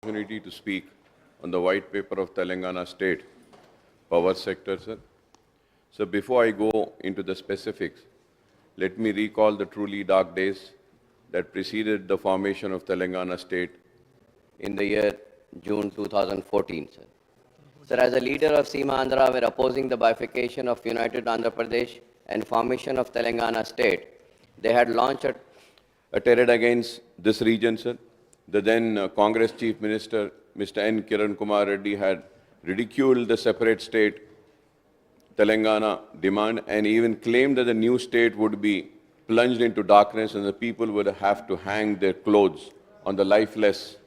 Opportunity to speak on the white paper of Telangana state power sector, sir. So before I go into the specifics, let me recall the truly dark days that preceded the formation of Telangana state in the year June 2014, sir. Sir, as a leader of Seema Andhra, we're opposing the bifurcation of United Andhra Pradesh and formation of Telangana state. They had launched a terror against this region, sir. The then Congress Chief Minister, Mr. N. Kiran Kumar Reddy, had ridiculed the separate state Telangana demand and even claimed that the new state would be plunged into darkness and the people would have to hang their clothes on the lifeless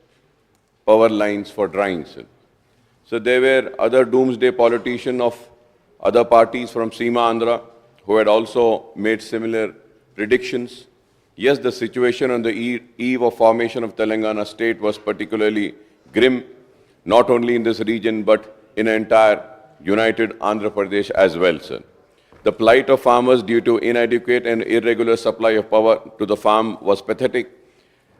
power lines for drying, sir. So there were other doomsday politicians of other parties from Seema Andhra who had also made similar predictions. Yes, the situation on the eve of formation of Telangana state was particularly grim, not only in this region, but in the entire United Andhra Pradesh as well, sir. The plight of farmers due to inadequate and irregular supply of power to the farm was pathetic,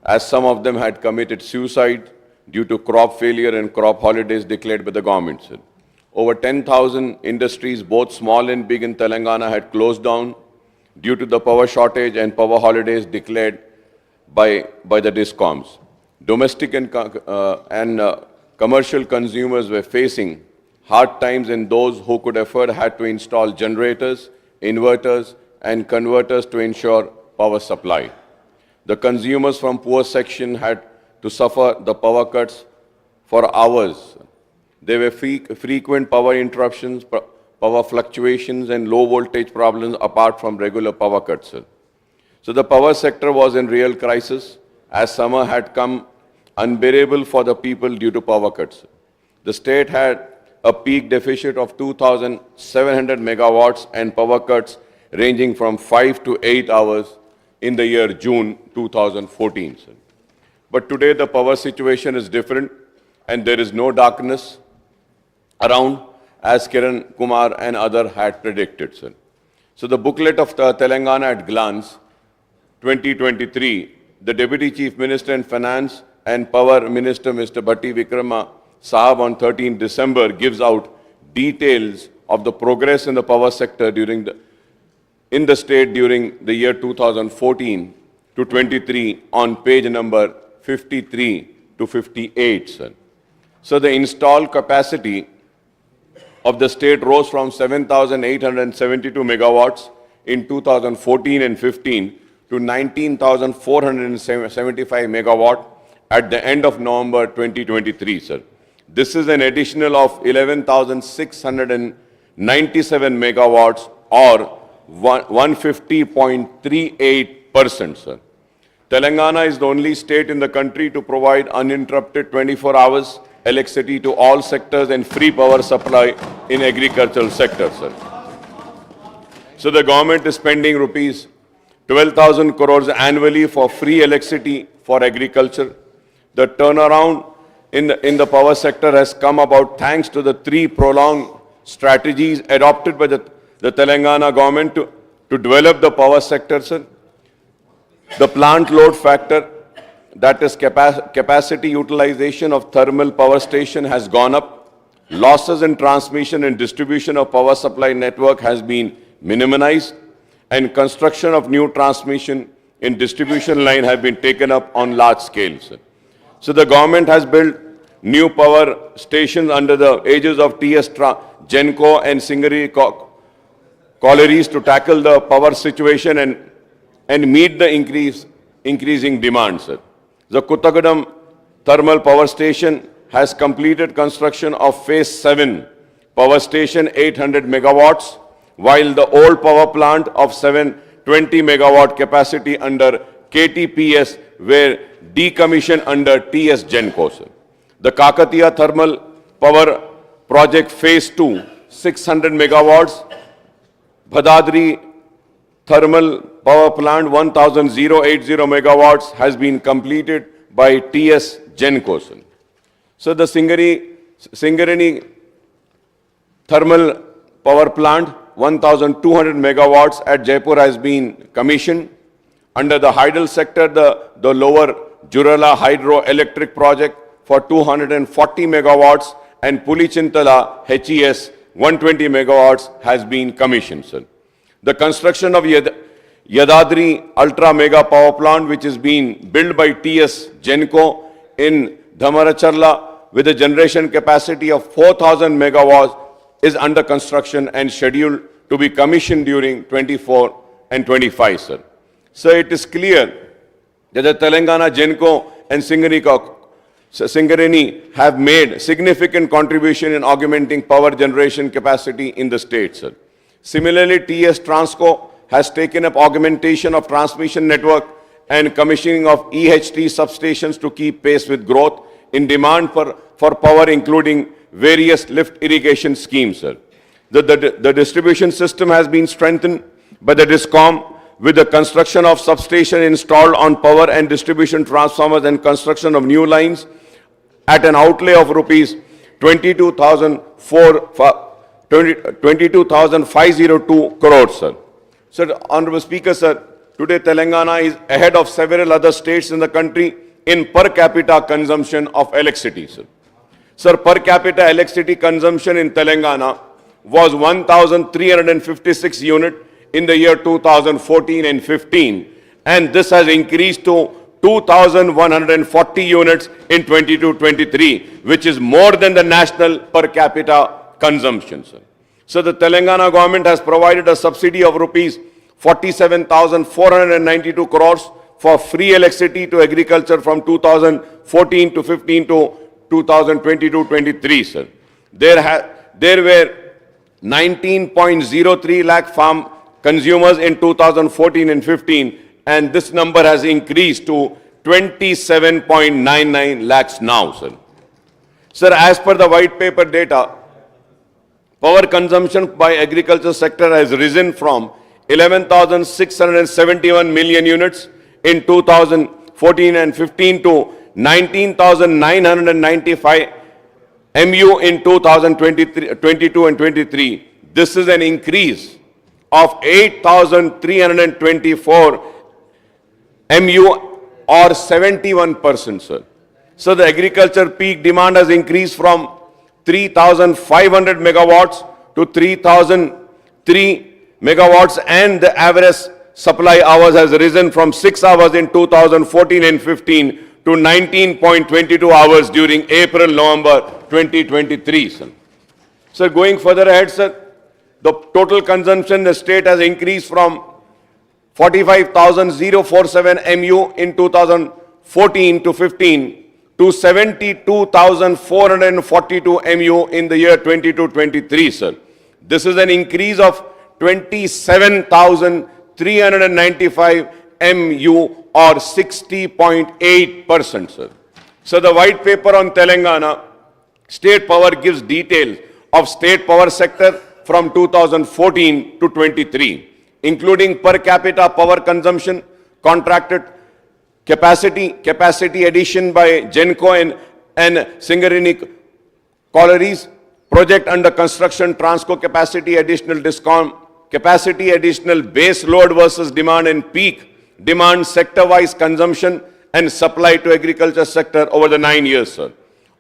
as some of them had committed suicide due to crop failure and crop holidays declared by the government, sir. Over 10,000 industries, both small and big in Telangana, had closed down due to the power shortage and power holidays declared by the DISCOMs. Domestic and commercial consumers were facing hard times, and those who could afford had to install generators, inverters, and converters to ensure power supply. The consumers from poor section had to suffer the power cuts for hours. There were frequent power interruptions, power fluctuations, and low voltage problems apart from regular power cuts, sir. So the power sector was in real crisis as summer had come unbearable for the people due to power cuts. The state had a peak deficit of 2,700 megawatts and power cuts ranging from 5 to 8 hours in the year June 2014, sir. But today the power situation is different and there is no darkness around, as Kiran Kumar and others had predicted, sir. So the booklet of the Telangana at Glance 2023, the Deputy Chief Minister in Finance and Power Minister Mr. Bhatti Vikrama Sahab on 13 December gives out details of the progress in the power sector in the state during the year 2014 to 23 on page number 53 to 58, sir. So the installed capacity of the state rose from 7,872 megawatts in 2014 and 15 to 19,475 megawatt at the end of November 2023, sir. This is an additional of 11,697 megawatts or 150.38%, sir. Telangana is the only state in the country to provide uninterrupted 24 hours electricity to all sectors and free power supply in agricultural sector, sir. So the government is spending rupees 12,000 crores annually for free electricity for agriculture. The turnaround in the power sector has come about thanks to the three prolonged strategies adopted by the Telangana government to develop the power sector, sir. The plant load factor, that is capacity utilization of thermal power station, has gone up. Losses in transmission and distribution of power supply network has been minimized, and construction of new transmission and distribution line have been taken up on large scale, sir. So the government has built new power stations under the aegis of TS Genco and Singari collieries to tackle the power situation and meet the increasing demand, sir. The Kuttagadam Thermal Power Station has completed construction of Phase 7 power station, 800 megawatts, while the old power plant of 720 megawatt capacity under KTPS were decommissioned under TS Genco, sir. The Kakatiya Thermal Power Project Phase 2, 600 megawatts, Bhadadri Thermal Power Plant 1,080 megawatts has been completed by TS Genco. So the Singareni Thermal Power Plant 1,200 megawatts at Jaipur has been commissioned. Under the hydel sector, the lower Jurala Hydroelectric Project for 240 megawatts and Pulichintala HES 120 megawatts has been commissioned, sir. The construction of Yadadri Ultra Mega Power Plant, which is being built by TS Genco in Dhamaracharla with a generation capacity of 4,000 megawatts, is under construction and scheduled to be commissioned during 24 and 25, sir. So it is clear that the Telangana Genco and Singareni have made significant contribution in augmenting power generation capacity in the state, sir. Similarly, TS Transco has taken up augmentation of transmission network and commissioning of EHT substations to keep pace with growth in demand for power, including various lift irrigation schemes, sir. The distribution system has been strengthened by the DISCOM with the construction of substation installed on power and distribution transformers and construction of new lines at an outlay of rupees 22,502 crores, sir. Sir, Honorable Speaker, sir, today Telangana is ahead of several other states in the country in per capita consumption of electricity, sir. Sir, per capita electricity consumption in Telangana was 1,356 units in the year 2014 and 15, and this has increased to 2,140 units in 22-23, which is more than the national per capita consumption, sir. So the Telangana government has provided a subsidy of rupees 47,492 crores for free electricity to agriculture from 2014 to 15 to 2022-23, sir. There were 19.03 lakh farm consumers in 2014 and 15, and this number has increased to 27.99 lakhs now, sir. Sir, as per the white paper data, power consumption by agriculture sector has risen from 11,671 million units in 2014 and 15 to 19,995 MU in 2022 and 23. This is an increase of 8,324 MU or 71%, sir. So the agriculture peak demand has increased from 3,500 megawatts to 3,003 megawatts, and the average supply hours has risen from 6 hours in 2014 and 15 to 19.22 hours during April-November 2023, sir. Sir, going further ahead, sir, the total consumption in the state has increased from 45,047 MU in 2014 to 15 to 72,442 MU in the year 22-23, sir. This is an increase of 27,395 MU or 60.8%, sir. So the white paper on Telangana state power gives details of state power sector from 2014 to 23, including per capita power consumption, contracted capacity addition by Genco and Singareni collieries, project under construction, Transco capacity additional DISCOM, capacity additional base load versus demand and peak demand sector-wise consumption and supply to agriculture sector over the 9 years, sir.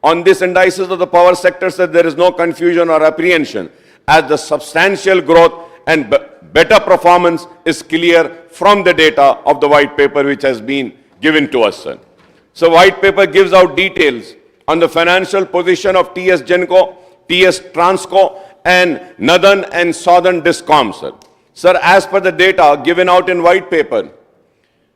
On this indices of the power sector, sir, there is no confusion or apprehension, as the substantial growth and better performance is clear from the data of the white paper which has been given to us, sir. So white paper gives out details on the financial position of TS Genco, TS Transco and Northern and Southern DISCOM, sir. Sir, as per the data given out in white paper,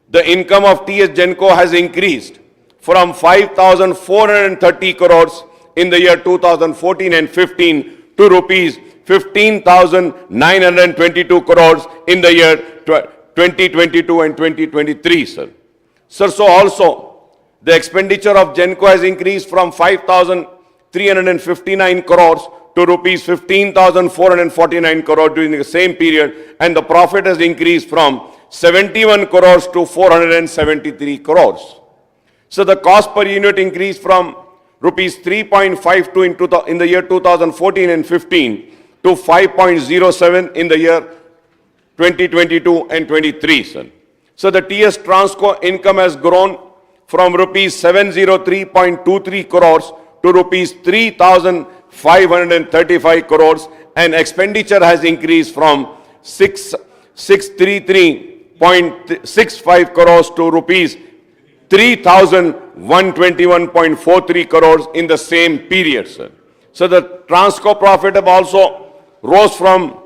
the income of TS Genco has increased from 5,430 crores in the year 2014 and 15 to rupees 15,922 crores in the year 2022 and 2023, sir. Sir, so also the expenditure of Genco has increased from 5,359 crores to rupees 15,449 crores during the same period, and the profit has increased from 71 crores to 473 crores. So the cost per unit increased from rupees 3.52 in the year 2014 and 15 to 5.07 in the year 2022 and 23, sir. So the TS Transco income has grown from rupees 703.23 crores to rupees 3,535 crores, and expenditure has increased from 633.65 crores to rupees 3,121.43 crores in the same period, sir. So the Transco profit have also rose from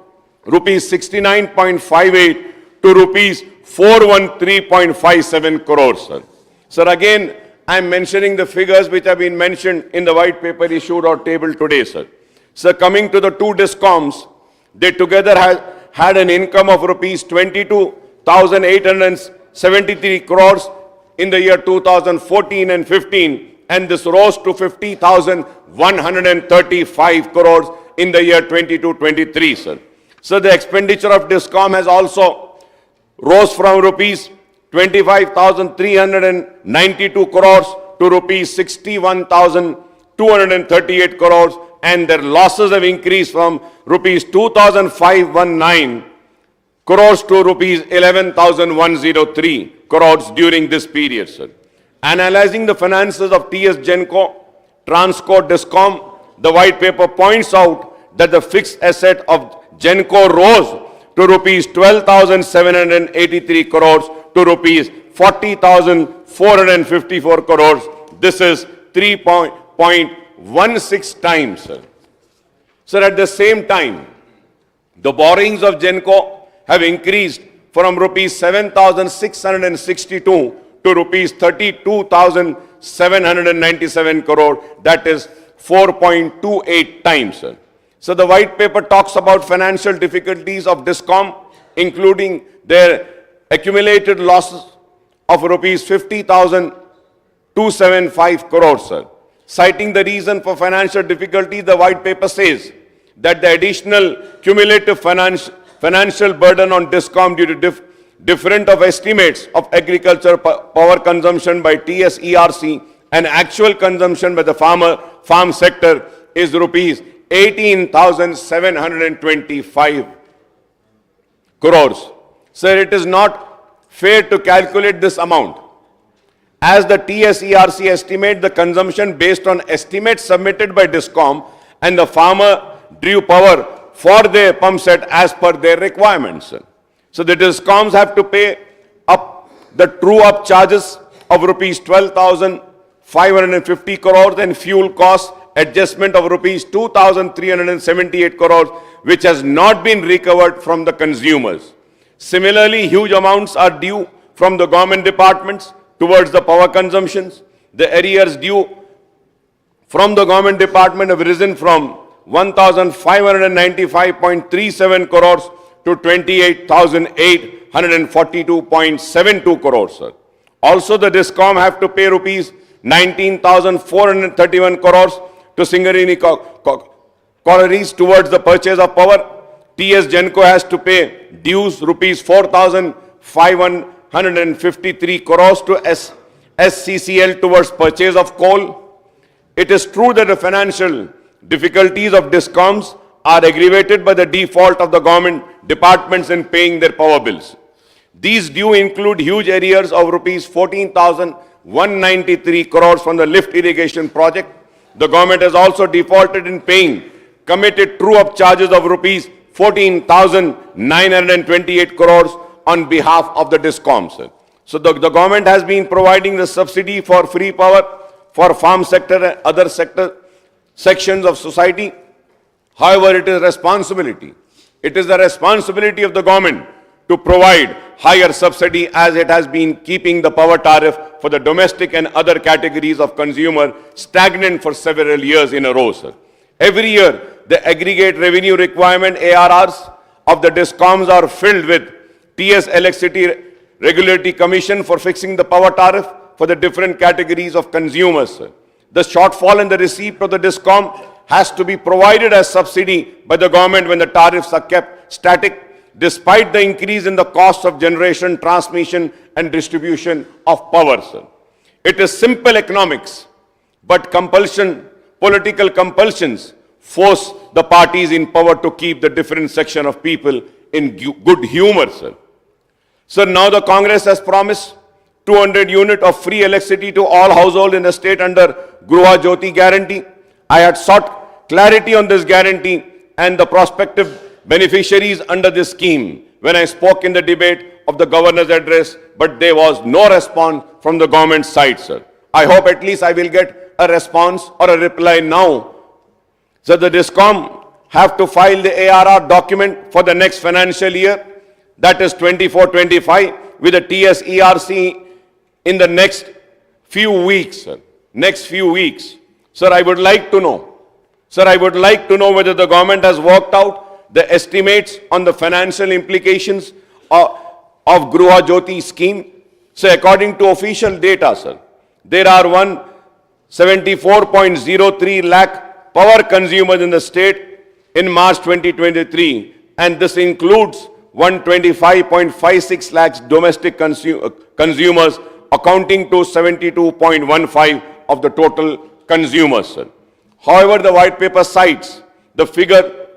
rupees 69.58 to rupees 413.57 crores, sir. Sir, again, I am mentioning the figures which have been mentioned in the white paper issued or tabled today, sir. Sir, coming to the two discoms, they together had an income of rupees 22,873 crores in the year 2014 and 15, and this rose to 50,135 crores in the year 22-23, sir. So the expenditure of Discom has also rose from rupees 25,392 crores to rupees 61,238 crores, and their losses have increased from rupees 2,519 crores to rupees 11,103 crores during this period, sir. Analyzing the finances of TS Genco, Transco, Discom, the white paper points out that the fixed asset of Genco rose to rupees 12,783 crores to rupees 40,454 crores. This is 3.16 times, sir. Sir, at the same time, the borrowings of Genco have increased from rupees 7,662 to rupees 32,797 crore, that is 4.28 times, sir. So the white paper talks about financial difficulties of Discom, including their accumulated losses of rupees 50,275 crores, sir. Citing the reason for financial difficulty, the white paper says that the additional cumulative financial burden on Discom due to different of estimates of agriculture power consumption by TSERC and actual consumption by the farm sector is rupees 18,725 crores. Sir, it is not fair to calculate this amount, as the TSERC estimate the consumption based on estimates submitted by Discom, and the farmer drew power for their pump set as per their requirements. So the Discoms have to pay up the true-up charges of rupees 12,550 crores and fuel costs adjustment of rupees 2,378 crores, which has not been recovered from the consumers. Similarly, huge amounts are due from the government departments towards the power consumptions. The arrears due from the government department have risen from 1,595.37 crores to 28,842.72 crores, sir. Also, the Discom have to pay rupees 19,431 crores to Singareni collieries towards the purchase of power. TS Genco has to pay dues rupees 4,553 crores to SCCL towards purchase of coal. It is true that the financial difficulties of Discoms are aggravated by the default of the government departments in paying their power bills. These due include huge arrears of rupees 14,193 crores from the lift irrigation project. The government has also defaulted in paying committed true-up charges of rupees 14,928 crores on behalf of the Discoms. So the government has been providing the subsidy for free power for farm sector and other sections of society. However, it is the responsibility of the government to provide higher subsidy, as it has been keeping the power tariff for the domestic and other categories of consumer stagnant for several years in a row, sir. Every year, the aggregate revenue requirement ARRs of the Discoms are filled with TS Electricity Regulatory Commission for fixing the power tariff for the different categories of consumers, sir. The shortfall in the receipt of the Discom has to be provided as subsidy by the government when the tariffs are kept static, despite the increase in the cost of generation, transmission and distribution of power, sir. It is simple economics, but political compulsions force the parties in power to keep the different section of people in good humor, sir. So now the Congress has promised 200 unit of free electricity to all households in the state under Gruha Jyoti guarantee. I had sought clarity on this guarantee and the prospective beneficiaries under this scheme when I spoke in the debate of the governor's address, but there was no response from the government side, sir. I hope at least I will get a response or a reply now. So the DISCOM have to file the ARR document for the next financial year, that is 24-25, with the TSERC in the next few weeks, sir. Next few weeks. Sir, I would like to know. Sir, I would like to know whether the government has worked out the estimates on the financial implications of Gruha Jyoti scheme. So according to official data, sir, there are 174.03 lakh power consumers in the state in March 2023, and this includes 125.56 lakhs domestic consumers, accounting to 72.15 of the total consumers, sir. However, the white paper cites the figure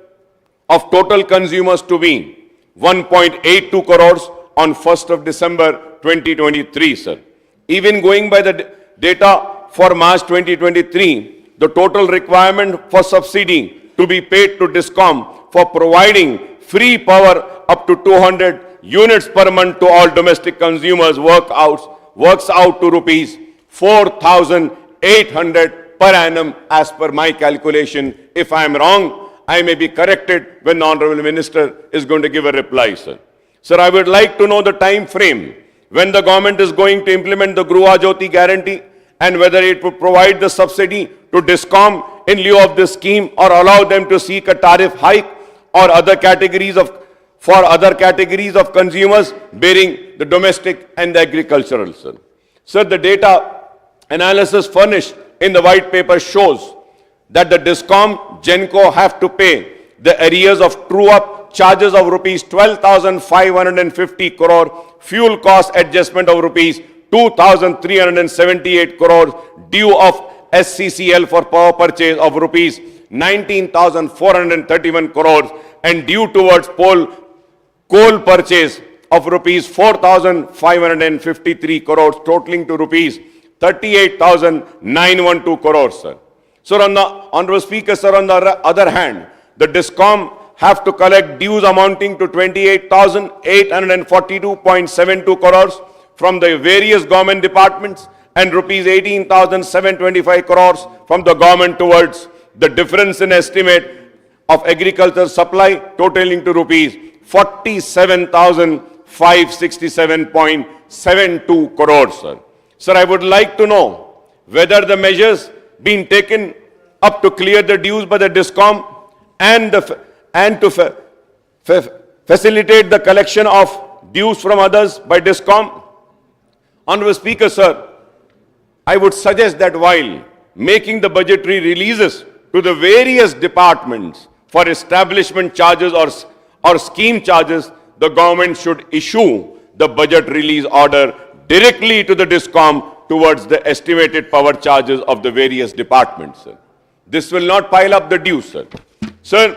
of total consumers to be 1.82 crores on 1st of December 2023, sir. Even going by the data for March 2023, the total requirement for subsidy to be paid to DISCOM for providing free power up to 200 units per month to all domestic consumers works out to rupees 4,800 per annum as per my calculation. If I am wrong, I may be corrected when the Honorable Minister is going to give a reply, sir. Sir, I would like to know the time frame when the government is going to implement the Gruha Jyoti guarantee and whether it will provide the subsidy to DISCOM in lieu of this scheme or allow them to seek a tariff hike or other categories of consumers bearing the domestic and the agricultural, sir. Sir, the data analysis furnished in the white paper shows that the DISCOM GENCO have to pay the arrears of true-up charges of rupees 12,550 crore, fuel cost adjustment of rupees 2,378 crores, due of SCCL for power purchase of rupees 19,431 crores, and due towards coal purchase of rupees 4,553 crores, totaling to rupees 38,912 crores, sir. Sir, on the Honorable Speaker, sir, on the other hand, the DISCOM have to collect dues amounting to 28,842.72 crores from the various government departments and rupees 18,725 crores from the government towards the difference in estimate of agriculture supply, totaling to rupees 47,567.72 crores, sir. Sir, I would like to know whether the measures being taken up to clear the dues by the DISCOM and to facilitate the collection of dues from others by DISCOM. Honorable Speaker, sir, I would suggest that while making the budgetary releases to the various departments for establishment charges or scheme charges, the government should issue the budget release order directly to the DISCOM towards the estimated power charges of the various departments, sir. This will not pile up the dues, sir. Sir,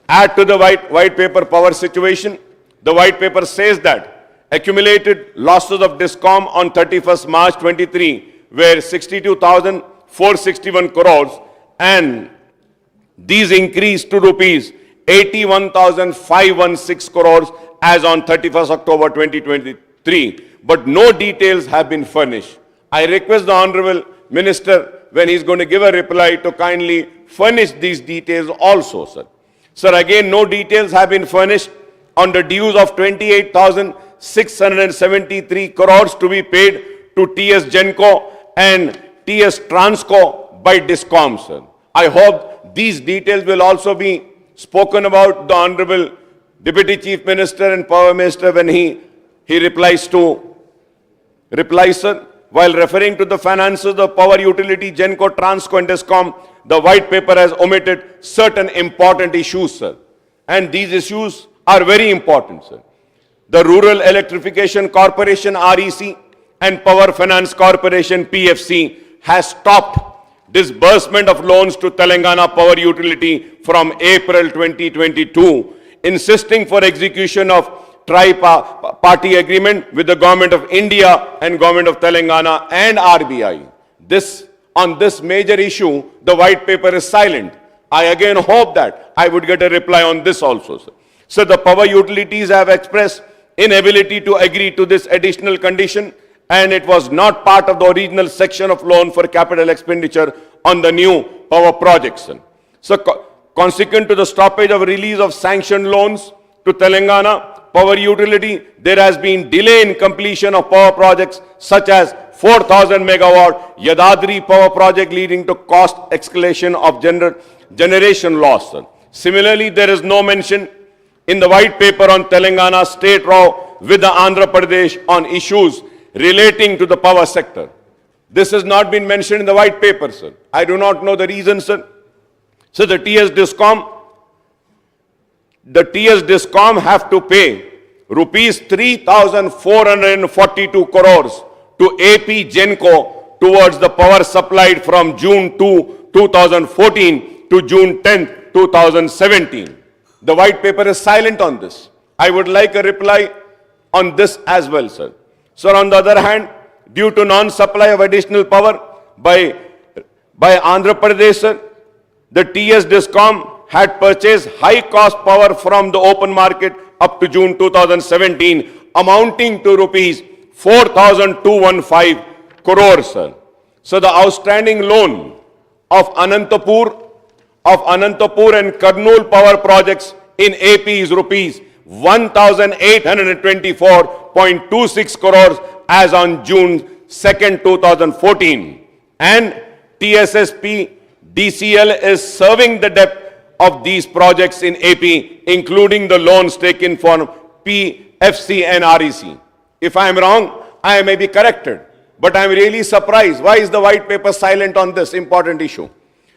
add to the white paper power situation. The white paper says that accumulated losses of DISCOM on 31st March 23 were 62,461 crores, and these increased to rupees 81,516 crores as on 31st October 2023. But no details have been furnished. I request the Honorable Minister, when he is going to give a reply, to kindly furnish these details also, sir. Sir, again, no details have been furnished on the dues of 28,673 crores to be paid to TS GENCO and TS Transco by DISCOM, sir. I hope these details will also be spoken about the Honorable Deputy Chief Minister and Power Minister when he replies, sir. While referring to the finances of power utility, GENCO, Transco and DISCOM, the white paper has omitted certain important issues, sir. And these issues are very important, sir. The Rural Electrification Corporation, REC, and Power Finance Corporation, PFC, has stopped disbursement of loans to Telangana Power Utility from April 2022, insisting for execution of tri-party agreement with the Government of India and Government of Telangana and RBI. On this major issue, the white paper is silent. I again hope that I would get a reply on this also, sir. So the power utilities have expressed inability to agree to this additional condition, and it was not part of the original section of loan for capital expenditure on the new power projects, sir. So consequent to the stoppage of release of sanctioned loans to Telangana power utility, there has been delay in completion of power projects such as 4,000 megawatt Yadadri power project, leading to cost escalation of generation loss, sir. Similarly, there is no mention in the white paper on Telangana state row with the Andhra Pradesh on issues relating to the power sector. This has not been mentioned in the white paper, sir. I do not know the reason, sir. So the TS Discom have to pay rupees 3,442 crores to AP Genco towards the power supplied from June 2, 2014 to June 10, 2017. The white paper is silent on this. I would like a reply on this as well, sir. Sir, on the other hand, due to non-supply of additional power by Andhra Pradesh, sir, the TS Discom had purchased high-cost power from the open market up to June 2017, amounting to rupees 4,215 crores, sir. So the outstanding loan of Anantapur and Kurnool power projects in AP is rupees 1,824.26 crores as on June 2nd, 2014. And TSSP DCL is serving the debt of these projects in AP, including the loans taken from PFC and REC. If I am wrong, I may be corrected. But I am really surprised. Why is the white paper silent on this important issue?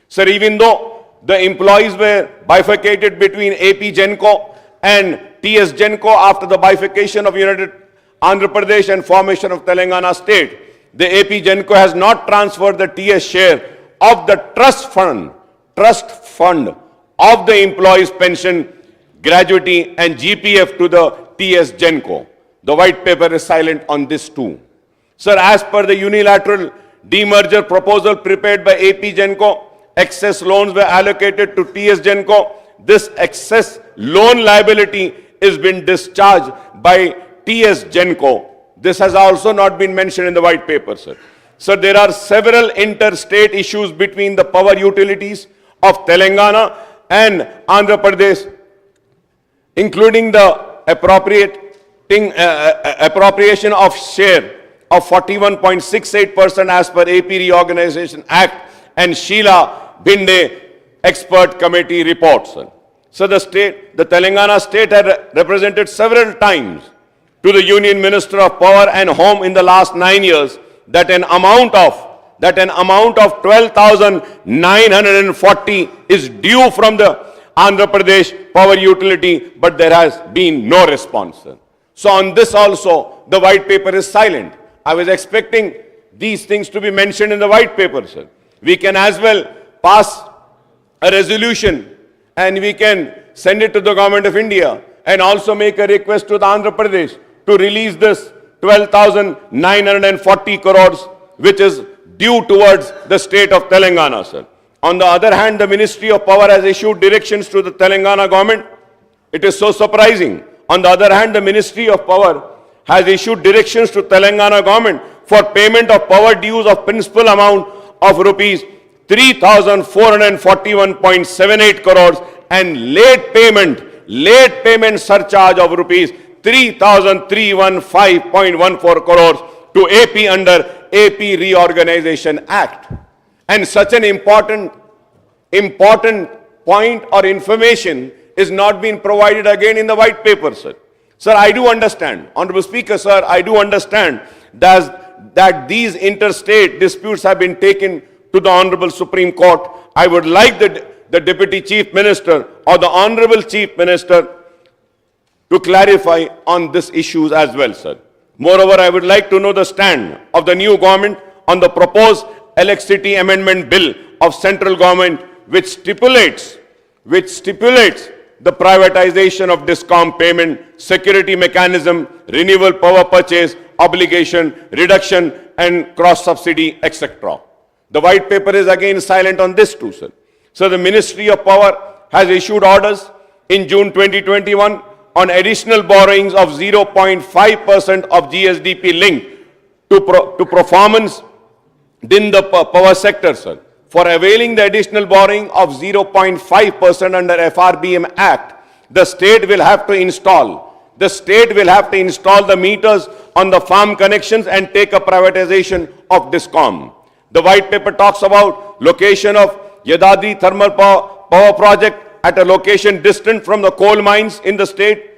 Sir, even though the employees were bifurcated between AP Genco and TS Genco after the bifurcation of United Andhra Pradesh and formation of Telangana state, the AP Genco has not transferred the TS share of the trust fund of the employees' pension, gratuity and GPF to the TS Genco. The white paper is silent on this too. Sir, as per the unilateral demerger proposal prepared by AP Genco, excess loans were allocated to TS Genco. This excess loan liability is been discharged by TS Genco. This has also not been mentioned in the white paper, sir. So there are several interstate issues between the power utilities of Telangana and Andhra Pradesh, including the appropriation of share of 41.68% as per AP Reorganization Act and Sheila Binde Expert Committee reports. So the Telangana state had represented several times to the Union Minister of Power and Home in the last 9 years that an amount of 12,940 is due from the Andhra Pradesh power utility, but there has been no response, sir. So on this also, the white paper is silent. I was expecting these things to be mentioned in the white paper, sir. We can as well pass a resolution and we can send it to the Government of India and also make a request to the Andhra Pradesh to release this 12,940 crores, which is due towards the state of Telangana, sir. On the other hand, the Ministry of Power has issued directions to the Telangana government. It is so surprising. On the other hand, the Ministry of Power has issued directions to Telangana government for payment of power dues of principal amount of rupees 3,441.78 crores and late payment surcharge of rupees 3,315.14 crores to AP under AP Reorganization Act. And such an important point or information is not being provided again in the white paper, sir. Sir, I do understand, Honorable Speaker, sir, I do understand that these interstate disputes have been taken to the Honorable Supreme Court. I would like the Deputy Chief Minister or the Honorable Chief Minister to clarify on these issues as well, sir. Moreover, I would like to know the stand of the new government on the proposed Electricity Amendment Bill of central government, which stipulates the privatization of discom payment, security mechanism, renewable power purchase, obligation, reduction and cross subsidy, etc. The white paper is again silent on this too, sir. So the Ministry of Power has issued orders in June 2021 on additional borrowings of 0.5% of GSDP linked to performance in the power sector, sir. For availing the additional borrowing of 0.5% under FRBM Act, the state will have to install the meters on the farm connections and take a privatization of discom. The white paper talks about location of Yadadri thermal power project at a location distant from the coal mines in the state,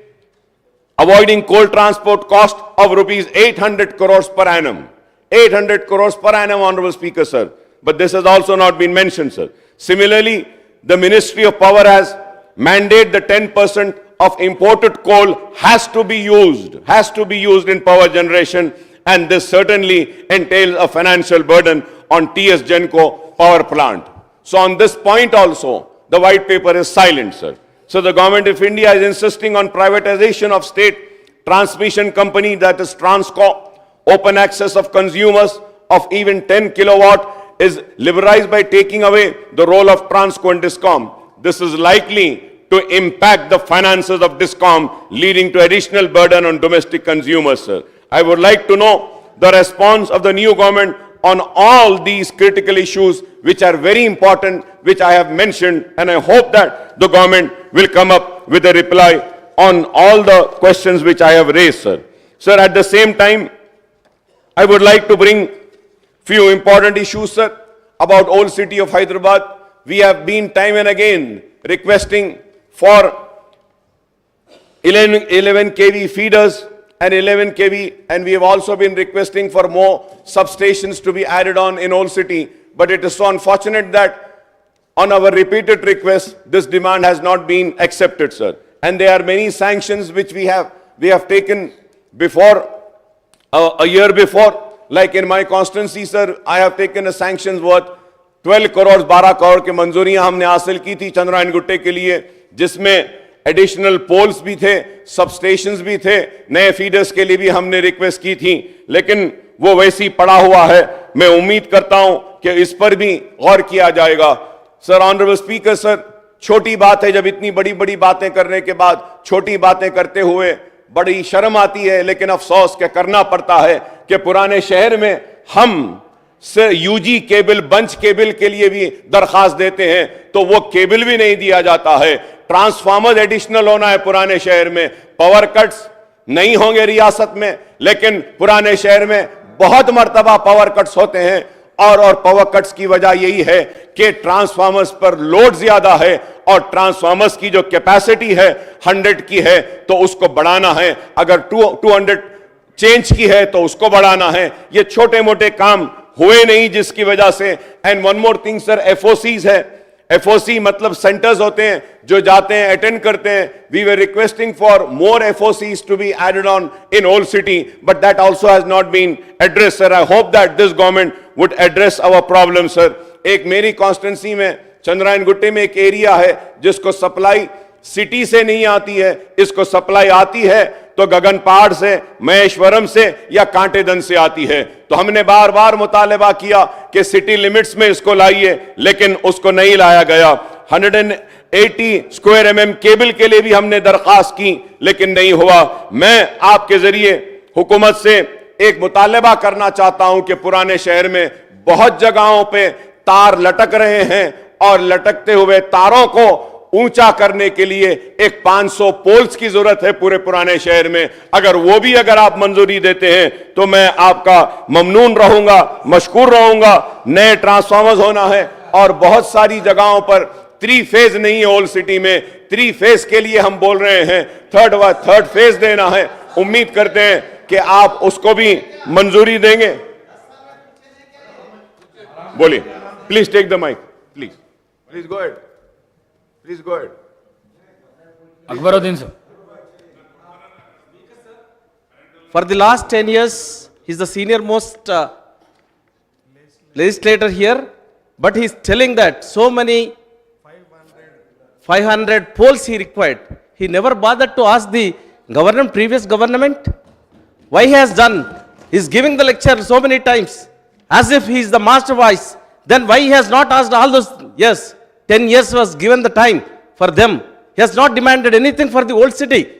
avoiding coal transport cost of rupees 800 crores per annum. 800 crores per annum, Honorable Speaker, sir. But this has also not been mentioned, sir. Similarly, the Ministry of Power has mandated the 10% of imported coal has to be used in power generation, and this certainly entails a financial burden on TS Genco power plant. So on this point also, the white paper is silent, sir. So the Government of India is insisting on privatization of state transmission company, that is Transco. Open access of consumers of even 10 kilowatt is liberalized by taking away the role of Transco and Discom. This is likely to impact the finances of Discom, leading to additional burden on domestic consumers, sir. I would like to know the response of the new government on all these critical issues, which are very important, which I have mentioned, and I hope that the government will come up with a reply on all the questions which I have raised, sir. Sir, at the same time, I would like to bring few important issues, sir, about old city of Hyderabad. We have been time and again requesting for 11 kV feeders and 11 kV, and we have also been requesting for more substations to be added on in Old City. But it is so unfortunate that on our repeated requests, this demand has not been accepted, sir. And there are many sanctions which we have taken before, a year before. Like in my constituency, sir, I have taken a sanctions worth 12 crores, 12 crore की मंजूरियां हमने हासिल की थी चंद्रायन गुट्टे के लिए, जिसमें additional poles भी थे, सबस्टेशंस भी थे, नए फीडर्स के लिए भी हमने रिक्वेस्ट की थी, लेकिन वो वैसी पड़ा हुआ है. मैं उम्मीद करता हूं कि इस पर भी गौर किया जाएगा. सर, ऑनरेबल स्पीकर, सर, छोटी बात है जब इतनी बड़ी बड़ी बातें करने के बाद छोटी बातें करते हुए बड़ी शर्म आती है, लेकिन अफसोस क्या करना पड़ता है कि पुराने शहर में हम से यूजी केबल, बंच केबल के लिए भी दरखास्त देते हैं तो वो केबल भी नहीं दिया जाता है. ट्रांसफार्मर एडिशनल होना है पुराने शहर में. पावर कट्स नहीं होंगे रियासत में, लेकिन पुराने शहर में बहुत मर्तबा पावर कट्स होते हैं, और पावर कट्स की वजह यही है कि ट्रांसफार्मर्स पर लोड ज्यादा है, और ट्रांसफार्मर्स की जो कैपेसिटी है 100 की है तो उसको बढ़ाना है, अगर 200 चेंज की है तो उसको बढ़ाना है. ये छोटे मोटे काम हुए नहीं, जिसकी वजह से. And one more thing sir, एफओसीज है. एफओसी मतलब सेंटर्स होते हैं जो जाते हैं, अटेंड करते हैं. We were requesting for more FOCs to be added on in old city, but that also has not been address. Sir, I hope that this government would address our problem. Sir, एक मेरी constituency में चंद्रायन गुट्टे में एक area है जिसको supply city से नहीं आती है, इसको सप्लाई आती है तो गगन पहाड़ से, महेश्वरम से या कांटेदन से आती है. तो हमने बार बार मुतालबा किया कि सिटी लिमिट्स में इसको लाइए, लेकिन उसको नहीं लाया गया. 180 स्क्वायर mm केबल के लिए भी हमने दरखास्त की, लेकिन नहीं हुआ. मैं आपके जरिए हुकूमत से एक मुतालबा करना चाहता हूं कि पुराने शहर में बहुत जगहों पे तार लटक रहे हैं, और लटकते हुए तारों को ऊंचा करने के लिए एक 500 पोल्स की जरूरत है पूरे पुराने शहर में. अगर आप मंजूरी देते हैं तो मैं आपका ममनून रहूंगा, मशकूर रहूंगा. नए ट्रांसफार्मर्स होना है, और बहुत सारी जगहों पर 3 फेज नहीं है. ओल्ड सिटी में 3 फेज के लिए हम बोल रहे हैं, थर्ड फेज देना है. उम्मीद करते हैं कि आप उसको भी मंजूरी देंगे. बोलिए, please take the mic, please go ahead. Please go ahead. Akbaruddin sir. For the last 10 years, he is the senior most legislator here, but he is telling that so many 500 polls he required. He never bothered to ask the government, previous government, why he has done. He's giving the lecture so many times as if he is the master voice. Then why he has not asked all those? Yes, 10 years was given the time for them. He has not demanded anything for the old city.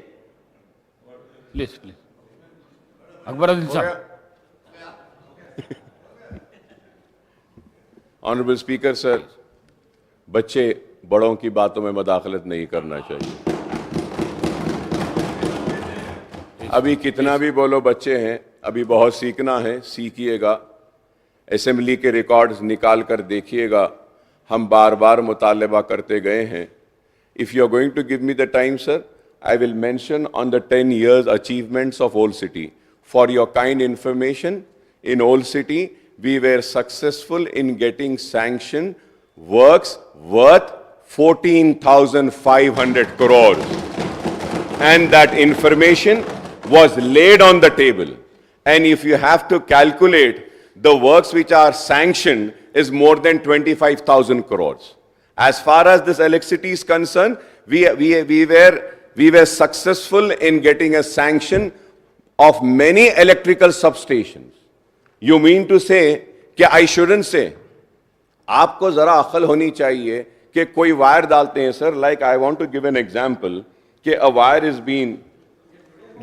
Please, please. Akbaruddin sahab. Honourable speaker sir, बच्चे बड़ों की बातों में मदाखलत नहीं करना चाहिए। अभी कितना भी बोलो बच्चे हैं, अभी बहुत सीखना है, सीखिएगा। असेंबली के रिकॉर्ड्स निकाल कर देखिएगा, हम बार बार मुतालबा करते गए हैं। If you are going to give me the time sir, I will mention on the 10 years achievements of Old City. For your kind information, in Old City, we were successful in getting sanctioned works worth 14,500 crores. And that information was laid on the table. And if you have to calculate, the works which are sanctioned is more than 25,000 crores. As far as this electricity is concerned, we were successful in getting a sanction of many electrical substations. You mean to say कि I shouldn't say, आपको जरा अक्ल होनी चाहिए कि कोई wire डालते हैं sir, like I want to give an example कि a wire is being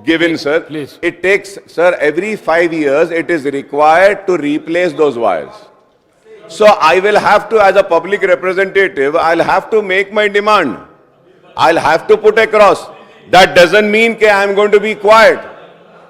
given sir, Please. it takes sir every 5 years it is required to replace those wires. So I will have to, as a public representative, I'll have to make my demand. I'll have to put across. That doesn't mean that I'm going to be quiet.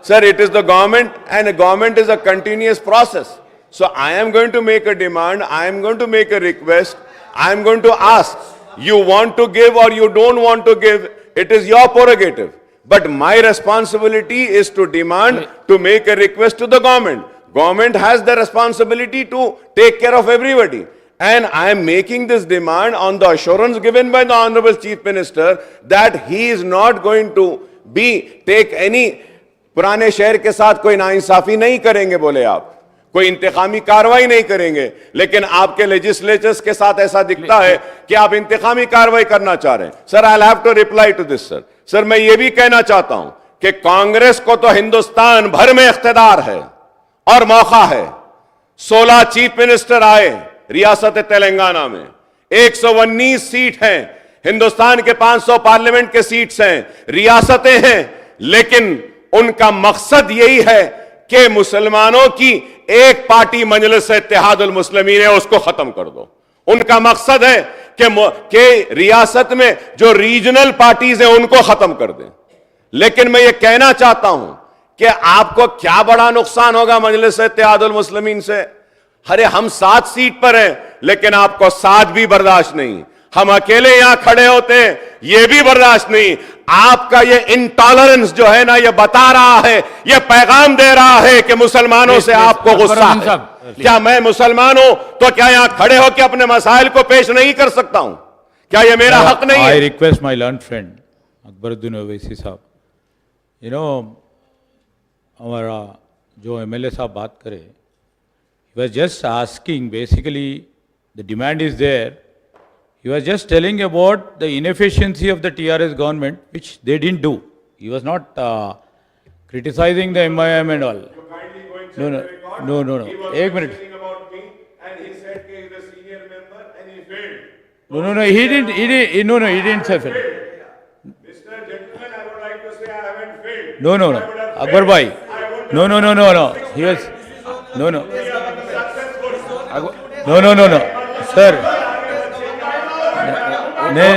Sir, it is the government, and a government is a continuous process. So I am going to make a demand, I am going to make a request, I am going to ask. You want to give or you don't want to give, it is your prerogative. But my responsibility is to demand, to make a request to the government. Government has the responsibility to take care of everybody. And I am making this demand on the assurance given by the Honorable Chief Minister that he is not going to take any पुराने शहर के साथ कोई नाइंसाफी नहीं करेंगे बोले आप, कोई इंतकामी कार्रवाई नहीं करेंगे, लेकिन आपके लेजिस्लेचर्स के साथ ऐसा दिखता है कि आप इंतकामी कार्रवाई करना चाह रहे हैं। Sir, I have to reply to this sir. Sir, मैं ये भी कहना चाहता हूं कि कांग्रेस को तो हिंदुस्तान भर में इख्तिदार है और मौका है। 16 चीफ मिनिस्टर आए रियासत तेलंगाना में, 119 सीट हैं, हिंदुस्तान के 500 पार्लियामेंट के सीट्स हैं, रियासतें हैं, लेकिन उनका मकसद यही है कि मुसलमानों की एक पार्टी मजलिस इत्तेहादुल मुस्लिमीन है उसको खत्म कर दो। उनका मकसद है कि रियासत में जो रीजनल पार्टीज हैं उनको खत्म कर दें। लेकिन मैं ये कहना चाहता हूं कि आपको क्या बड़ा नुकसान होगा मजलिस इत्तेहादुल मुस्लिमीन से। अरे हम 7 सीट पर हैं, लेकिन आपको 7 भी बर्दाश्त नहीं। हम अकेले यहां खड़े होते हैं, यह भी बर्दाश्त नहीं। आपका ये इंटॉलरेंस जो है ना, ये बता रहा है, ये पैगाम दे रहा है कि मुसलमानों से आपको गुस्सा है। क्या मैं मुसलमान हूं तो क्या यहां खड़े होकर अपने मसाइल को पेश नहीं कर सकता हूं? क्या ये मेरा हक नहीं है? I request my learned friend Akbaruddin Owaisi साहब, you know, हमारा जो MLA साहब बात करे, he was just asking, basically the demand is there. He was just telling about the inefficiency of the TRS government, which they didn't do. He was not criticizing the MIM and all. No. Ek minute. About me, and he said he is a senior member and he failed. No, he didn't say fail. Mr. Gentleman, I would like to say I haven't failed. No. Akbar bhai. No. He was, no. No. Sir. नहीं,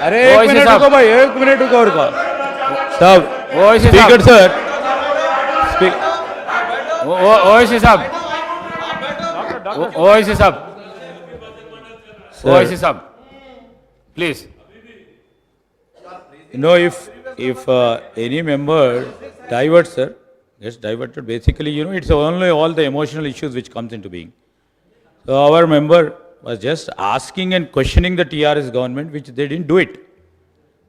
अरे एक minute रुको भाई, एक minute रुको और साहब, speaker sir, Owaisi साहब, please. No, if any member diverts, sir, gets diverted, basically, you know, it's only all the emotional issues which comes into being. So our member was just asking and questioning the TRS government, which they didn't do it.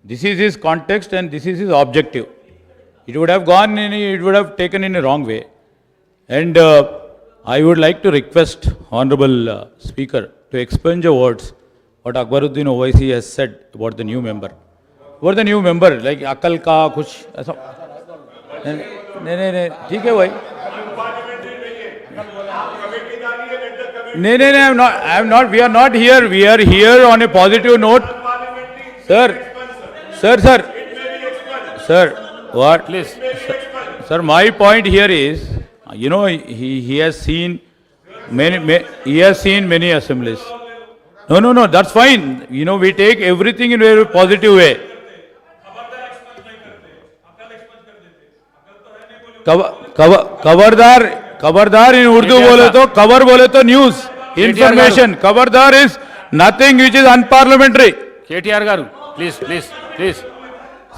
This is his context and this is his objective. It would have taken in a wrong way. And I would like to request Honorable Speaker to expunge the words what Akbaruddin Owaisi has said about the new member. What the new member, like अकल का कुछ ऐसा नहीं ठीक है भाई नहीं I'm not we are not here, we are here on a positive note. Sir, what? Please. Sir, my point here is, you know, he has seen many assemblies. No, that's fine. You know, we take everything in a very positive way. खबरदार in Urdu बोले तो cover बोले तो news information. खबरदार is nothing which is unparliamentary. KTR garu, please.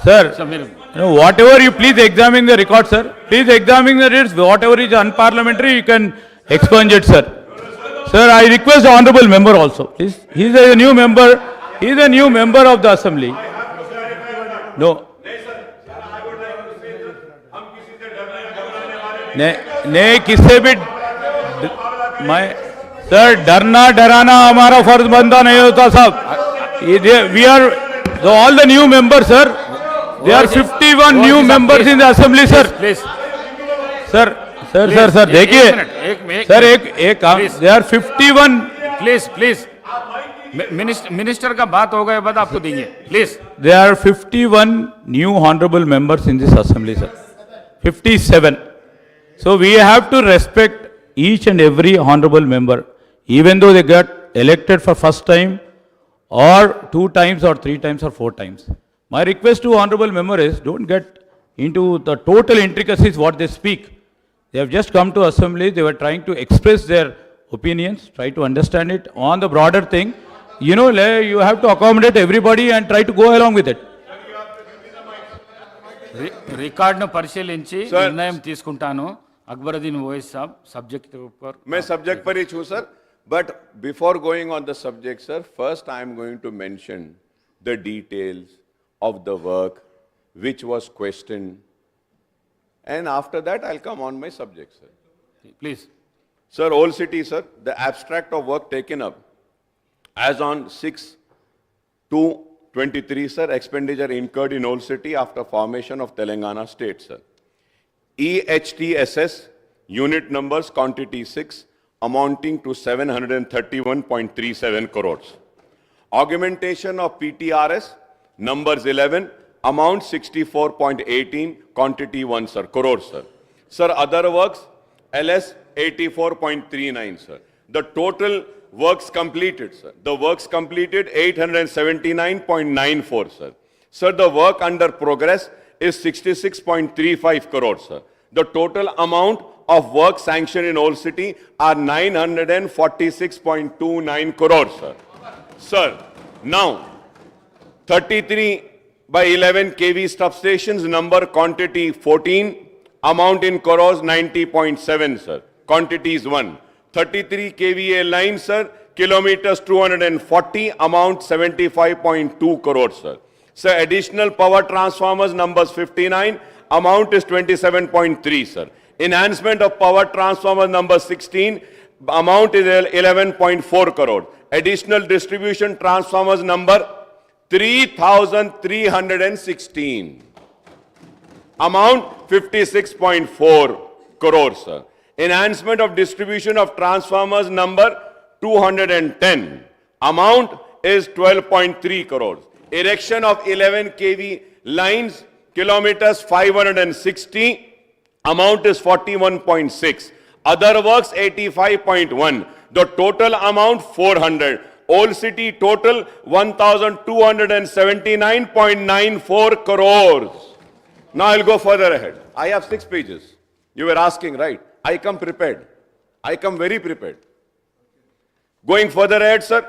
Sir, Samir. you know, whatever you please examine the record, sir. Please examine the records. Whatever is unparliamentary, you can expunge it, sir. Sir, I request the honorable member also, please. He is a new member. He is a new member of the assembly. No. नहीं किससे भी मैं sir डराना हमारा फर्ज बनता नहीं होता साहब we are all the new members sir there are 51 new members in the assembly sir Please. sir देखिए सर एक there are 51 Please. मिनिस्टर का बात हो गया बाद आपको देंगे please there are 51 new honorable members in this assembly sir 57. So we have to respect each and every honorable member, even though they got elected for first time, or 2 times, or 3 times, or 4 times. My request to honorable member is, don't get into the total intricacies what they speak. They have just come to assembly, they were trying to express their opinions, try to understand it on the broader thing. You know, you have to accommodate everybody and try to go along with it. రికార్డును పరిశీలించి నిర్ణయం తీసుకుంటాను అక్బరుద్దీన్ ఓవైసీ సాబ్ subject ऊपर मैं subject पर ही छूं sir but before going on the subject sir first I am going to mention the details of the work which was questioned and after that I'll come on my subject sir please sir Old City sir the abstract of work taken up as on 6/2/23 sir expenditure incurred in Old City after formation of Telangana state sir EHTSS unit numbers quantity 6 amounting to 731.37 crores. Augmentation of PTRS numbers 11 amount 64.18 quantity 1 sir crores sir. Sir other works LS 84.39 sir. The total works completed sir. The works completed 879.94 sir. Sir the work under progress is 66.35 crores, sir. The total amount of work sanctioned in Old City are 946.29 crores, sir. Sir, now 33/11 kV substations number quantity 14, amount in crores 90.7, sir. Quantity is 1. 33 kVA line, sir, kilometers 240, amount 75.2 crores, sir. Sir, additional power transformers numbers 59, amount is 27.3, sir. Enhancement of power transformer number 16, amount is 11.4 crore. Additional distribution transformers number 3,316. Amount 56.4 crore, sir. Enhancement of distribution of transformers number 210. Amount is 12.3 crores. Erection of 11 kV lines, kilometers 560, amount is 41.6. Other works 85.1. The total amount 400. Old City total 1,279.94 crores. Now I'll go further ahead. I have 6 pages. You were asking, right? I come prepared. I come very prepared. Going further ahead, sir,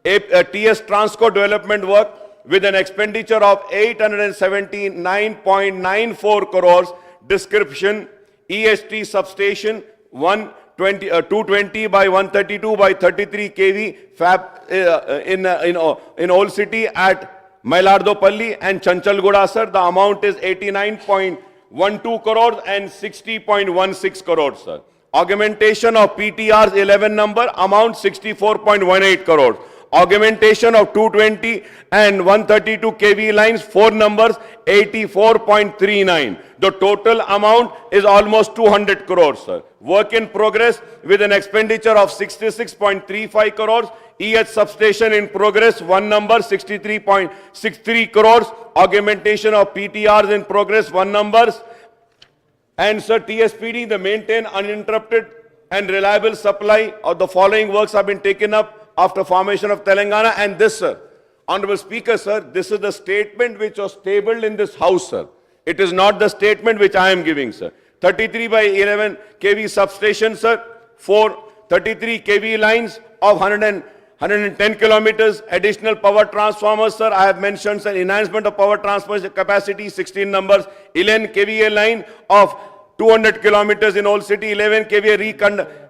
TS Transco development work with an expenditure of 879.94 crores, description, EST substation, 220 by 132 by 33 kV fab in Old City at Mailardopalli and Chanchalguda, sir. The amount is 89.12 crores and 60.16 crores, sir. Augmentation of PTR's 11 number, amount 64.18 crores. augmentation of 220 and 132 kV lines, 4 numbers, 84.39. The total amount is almost 200 crores, sir. Work in progress with an expenditure of 66.35 crores. EH substation in progress, 1 number, 63.63 crores. Augmentation of PTRs in progress, 1 numbers. And sir, TSPD, the maintain uninterrupted and reliable supply of the following works have been taken up after formation of Telangana. And this, sir, Honorable Speaker, sir, this is the statement which was tabled in this house, sir. It is not the statement which I am giving, sir. 33 by 11 kV substation, sir. 33 kV lines of 110 kilometers. Additional power transformers, sir. I have mentioned, sir, enhancement of power transfer capacity, 16 numbers. 11 kVA line of 200 kilometers in Old City, 11 kVA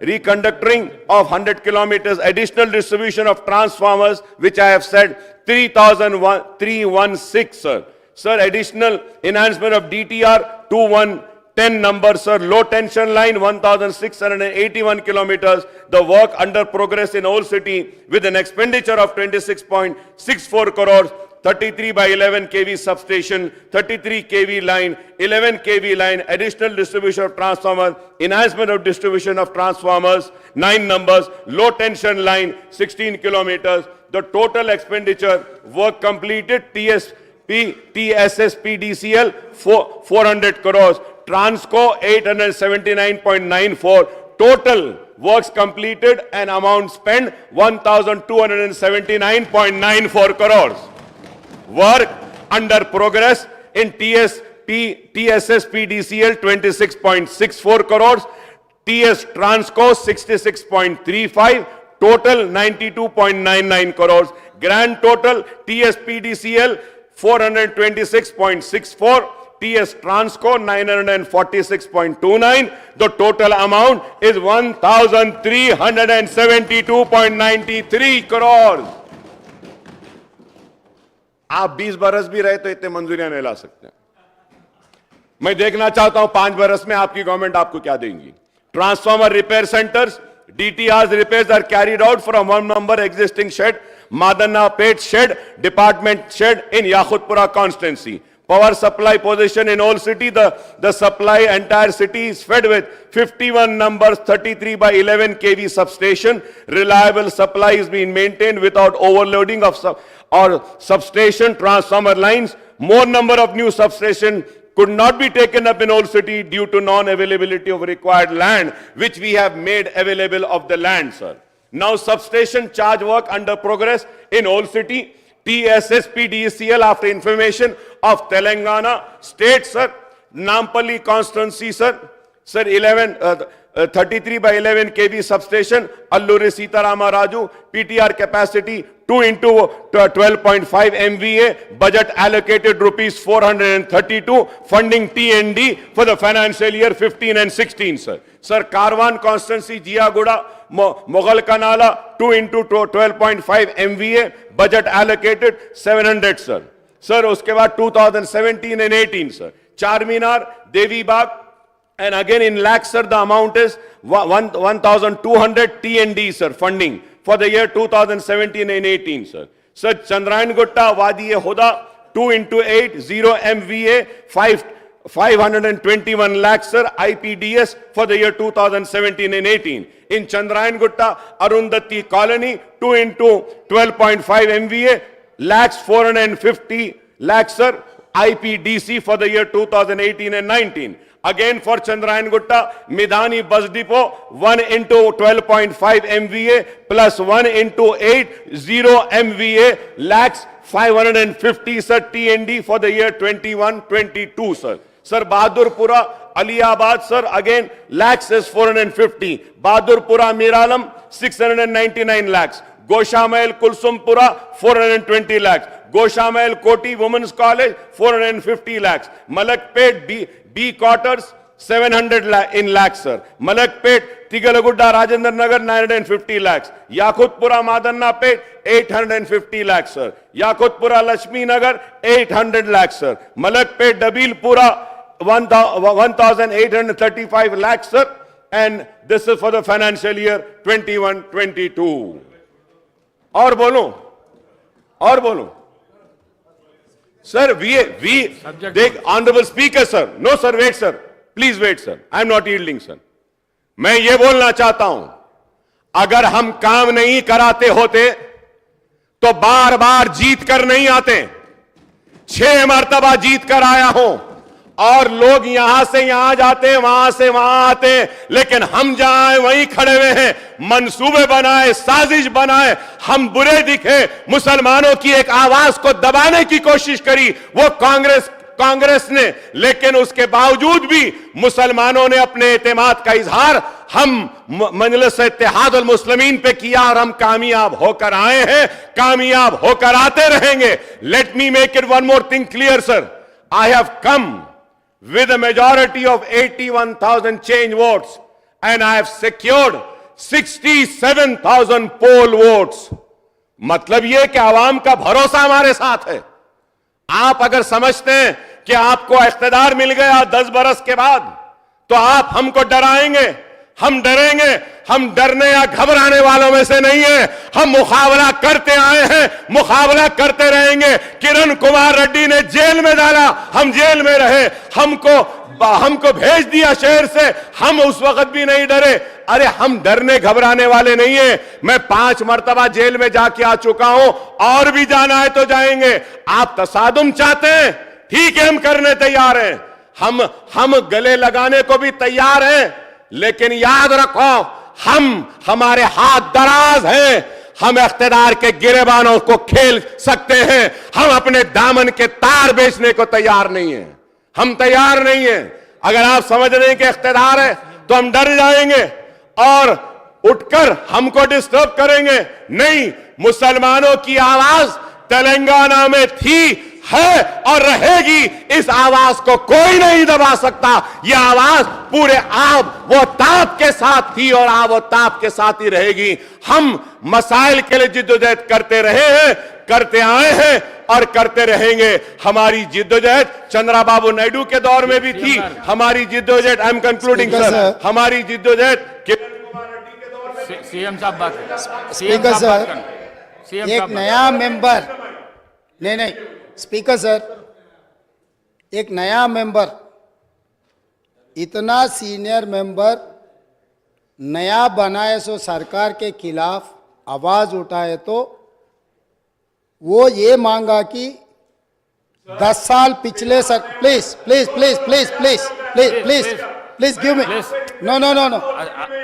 reconductoring of 100 kilometers, additional distribution of transformers, which I have said, 316, sir. Sir, additional enhancement of DTR, 2110 numbers, sir. Low tension line, 1,681 kilometers. The work under progress in Old City with an expenditure of 26.64 crores. 33 by 11 kV substation, 33 kV line, 11 kV line, additional distribution of transformers, enhancement of distribution of transformers, 9 numbers, low tension line, 16 kilometers. The total expenditure, work completed, TSSPDCL, 400 crores, Transco, 879.94, total works completed and amount spent, 1,279.94 crores. Work under progress in TSSPDCL 26.64 crores, TS Transco 66.35, total 92.99 crores. Grand total TSPDCL 426.64, TS Transco 946.29. The total amount is 1,372.93 crores. आप 20 बरस भी रहे तो इतने मंजूरियां नहीं ला सकते। मैं देखना चाहता हूं 5 बरस में आपकी गवर्नमेंट आपको क्या देंगी। Transformer repair centres, DTRs repairs are carried out from 1 number existing shed, Mallanna Pet shed, department shed in Yakhutpura constituency. Power supply position in Old City, the supply entire city is fed with 51 numbers, 33 by 11 kV substation. Reliable supply is being maintained without overloading of substation transformer lines. More number of new substation could not be taken up in Old City due to non-availability of required land, which we have made available of the land, sir. Now substation charge work under progress in Old City. TSSPDCL after information of Telangana state, sir. Nampally constituency, sir. Sir, 33 by 11 kV substation, Alluri Sitarama Raju, PTR capacity 2 into 12.5 MVA, budget allocated rupees 432, funding TND for the financial year 15 and 16, sir. Sir, Karwan constituency, Jiaguda, Mughal Kanala, 2 into 12.5 MVA, budget allocated 700, sir. Sir, uske baad 2017 and 18, sir. Charminar, Devi Bagh, and again in lakhs, sir, the amount is 1,200 TND, sir, funding for the year 2017 and 18, sir. Sir, Chandrayan Gutta, Wadi-e-Huda, 2 into 8, 0 MVA, 521 lakhs, sir, IPDS for the year 2017 and 18. In Chandrayan Gutta, Arundhati Colony, 2 into 12.5 MVA, lakhs 450 lakhs, sir, IPDC for the year 2018 and 19. Again for Chandrayan Gutta, Midhani Bus Depot, 1 into 12.5 MVA plus 1 into 8, 0 MVA, lakhs 550, sir, TND for the year 21-22, sir. Sir, Bahadurpura, Aliabad, sir, again, lakhs is 450. Bahadurpura, Miralam, 699 lakhs. Goshamail, Kulsumpura, 420 lakhs. Goshamail, Koti Women's College, 450 lakhs. Malakpet, B Couters, 700 in lakhs, sir. Malakpet, Tigalagudda, Rajendra Nagar, 950 lakhs. Yakhutpura, Mallanna Pet, 850 lakhs, sir. Yakhutpura, Lakshmi Nagar, 800 lakhs, sir. Malakpet, Dabilpura, 1,835 lakhs, sir. And this is for the financial year 21-22. और बोलूं sir, we देख honourable speaker sir, no sir, wait sir, please wait sir, I am not yielding sir. मैं ये बोलना चाहता हूं, अगर हम काम नहीं कराते होते तो बार बार जीत कर नहीं आते। 6 मरतबा जीत कर आया हूं और लोग यहां से यहां जाते, वहां से वहां आते, लेकिन हम जहां हैं वहीं खड़े हुए हैं। मंसूबे बनाए, साजिश बनाए, हम बुरे दिखे, मुसलमानों की एक आवाज को दबाने की कोशिश करी वो कांग्रेस ने, लेकिन उसके बावजूद भी मुसलमानों ने अपने एतमाद का इजहार हम मजलिस इत्तेहाद अल मुस्लिमीन पे किया और हम कामयाब होकर आए हैं, कामयाब होकर आते रहेंगे। Let me make it one more thing clear sir, I have come with a majority of 81,000 change votes and I have secured 67,000 poll votes। मतलब यह कि आवाम का भरोसा हमारे साथ है। आप अगर समझते हैं कि आपको इख्तिदार मिल गया 10 बरस के बाद तो आप हमको डराएंगे, हम डरेंगे। हम डरने या घबराने वालों में से नहीं है, हम मुकाबला करते आए हैं, मुकाबला करते रहेंगे। किरण कुमार रेड्डी ने जेल में डाला, हम जेल में रहे, हमको भेज दिया शहर से, हम उस वक्त भी नहीं डरे। अरे हम डरने घबराने वाले नहीं है। मैं 5 मरतबा जेल में जाके आ चुका हूं, और भी जाना है तो जाएंगे। आप तसादुम चाहते हैं, ठीक है, हम करने तैयार हैं, हम गले लगाने को भी तैयार हैं, लेकिन याद रखो हमारे हाथ दराज हैं, हम इख्तिदार के गिरेबानों को खेल सकते हैं, हम अपने दामन के तार बेचने को तैयार नहीं है, हम तैयार नहीं है। अगर आप समझ रहे हैं कि इख्तिदार है तो हम डर जाएंगे और उठकर हमको डिस्टर्ब करेंगे, नहीं। मुसलमानों की आवाज तेलंगाना में थी, है और रहेगी। इस आवाज को कोई नहीं दबा सकता। यह आवाज पूरे वो ताप के साथ थी और वो ताप के साथ ही रहेगी। हम मसाइल के लिए जिद्दोजहद करते रहे हैं, करते आए हैं और करते रहेंगे। हमारी जिद्दोजहद चंद्रबाबू नायडू के दौर में भी थी, हमारी जिद्दोजहद, आई एम कंक्लूडिंग सर, हमारी जिद्दोजहद किरण कुमार रेड्डी के दौर में। सीएम साहब बात, स्पीकर सर, एक नया मेंबर, नहीं स्पीकर सर, एक नया मेंबर, इतना सीनियर मेंबर नया बनाए सो सरकार के खिलाफ आवाज उठाए तो वो ये मांगा कि 10 साल पिछले sir, please please please please please please please please give me, no no no no